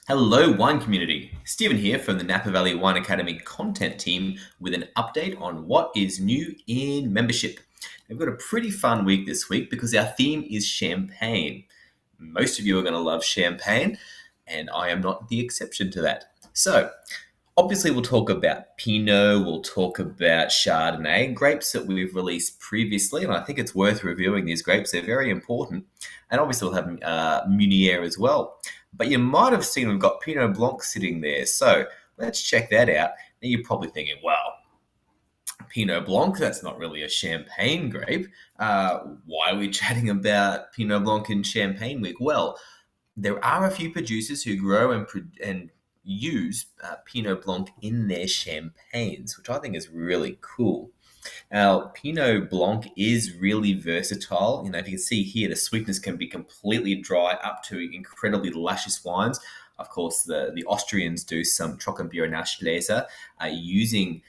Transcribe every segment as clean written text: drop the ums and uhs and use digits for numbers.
Hello, wine community. Stephen here from the Napa Valley Wine Academy content team with an update on what is new in membership. We've got a pretty fun week this week because our theme is champagne. Most of you are going to love champagne, and I am not the exception to that. So, obviously, we'll talk about Pinot, we'll talk about Chardonnay, grapes that we've released previously, and I think it's worth reviewing these grapes. They're very important. And obviously, we'll have Meunier as well. But you might have seen we've got Pinot Blanc sitting there. So let's check that out. Now, you're probably thinking, well, Pinot Blanc, that's not really a champagne grape. Why are we chatting about Pinot Blanc in Champagne Week? Well, there are a few producers who grow and use Pinot Blanc in their champagnes, which I think is really cool. Now, Pinot Blanc is really versatile. If you can see here, the sweetness can be completely dry up to incredibly luscious wines. Of course, the Austrians do some Trockenbier Nachlese using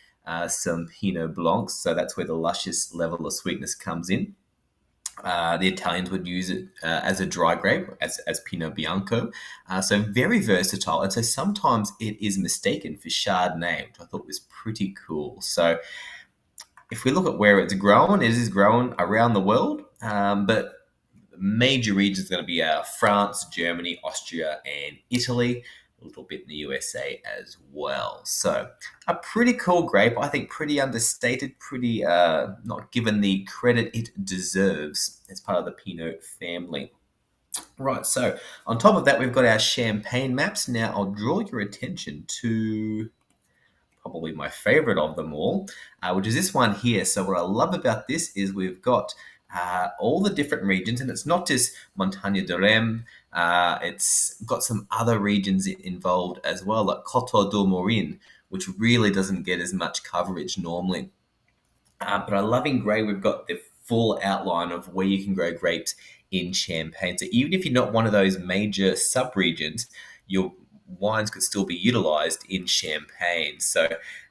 some Pinot Blanc, so that's where the luscious level of sweetness comes in. The Italians would use it as a dry grape, as Pinot Bianco. So very versatile. And so sometimes it is mistaken for Chardonnay, which I thought was pretty cool. So if we look at where it's grown, it is grown around the world, but major regions are going to be France, Germany, Austria, and Italy, a little bit in the USA as well. So a pretty cool grape, I think pretty understated, pretty not given the credit it deserves as part of the Pinot family. Right, so on top of that, we've got our champagne maps. Now I'll draw your attention to probably my favorite of them all, which is this one here. So what I love about this is we've got all the different regions, and it's not just Montagne de Reims. It's got some other regions involved as well, like Coteau du Morin, which really doesn't get as much coverage normally. But I love in grey, we've got the full outline of where you can grow grapes in Champagne. So even if you're not one of those major sub-regions, your wines could still be utilized in Champagne. So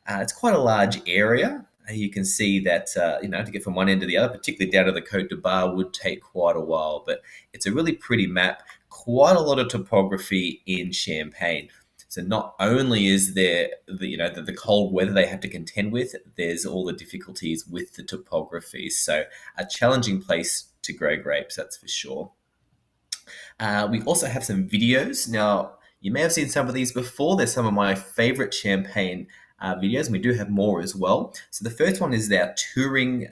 it's quite a large area. You can see that, to get from one end to the other, particularly down to the Côte de Bar, would take quite a while. But it's a really pretty map, quite a lot of topography in Champagne. So not only is there the cold weather they have to contend with, there's all the difficulties with the topography. So a challenging place to grow grapes, that's for sure. We also have some videos. Now, you may have seen some of these before. They're some of my favorite champagne videos, and we do have more as well. So the first one is our touring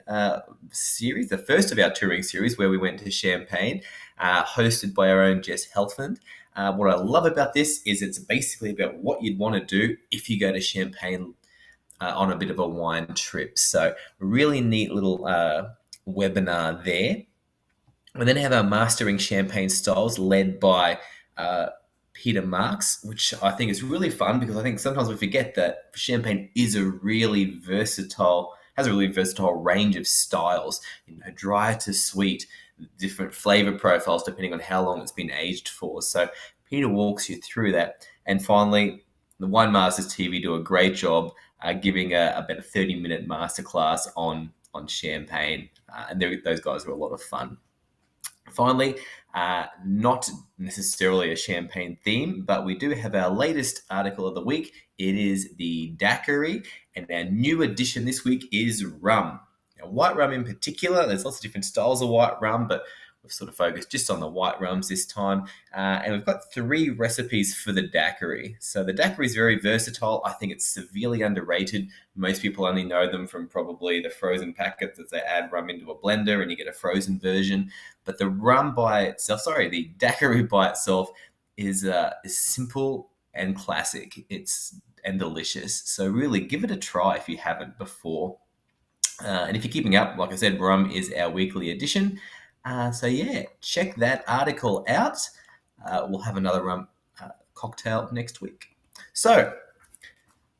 series, the first of our touring series, where we went to Champagne, hosted by our own Jess Helfand. What I love about this is it's basically about what you'd want to do if you go to Champagne on a bit of a wine trip. So really neat little webinar there. We then have our Mastering Champagne Styles led by Peter Marks, which I think is really fun because I think sometimes we forget that champagne is has a really versatile range of styles, dry to sweet, different flavor profiles depending on how long it's been aged for. So Peter walks you through that. And finally, the Wine Masters TV do a great job giving about a 30-minute masterclass on champagne. And those guys are a lot of fun. Finally, not necessarily a champagne theme, but we do have our latest article of the week. It is the daiquiri, and our new addition this week is rum. Now, white rum in particular, there's lots of different styles of white rum, but we've sort of focused just on the white rums this time. And we've got 3 recipes for the daiquiri. So the daiquiri is very versatile. I think it's severely underrated. Most people only know them from probably the frozen packets that they add rum into a blender and you get a frozen version. But the daiquiri by itself is simple and classic. And delicious. So really give it a try if you haven't before. And if you're keeping up, like I said, rum is our weekly edition. Check that article out. We'll have another rum cocktail next week. So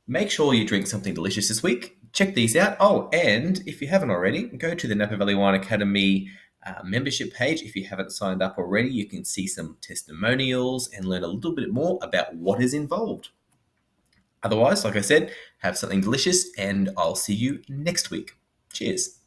make sure you drink something delicious this week. Check these out. Oh, and if you haven't already, go to the Napa Valley Wine Academy membership page. If you haven't signed up already, you can see some testimonials and learn a little bit more about what is involved. Otherwise, like I said, have something delicious, and I'll see you next week. Cheers.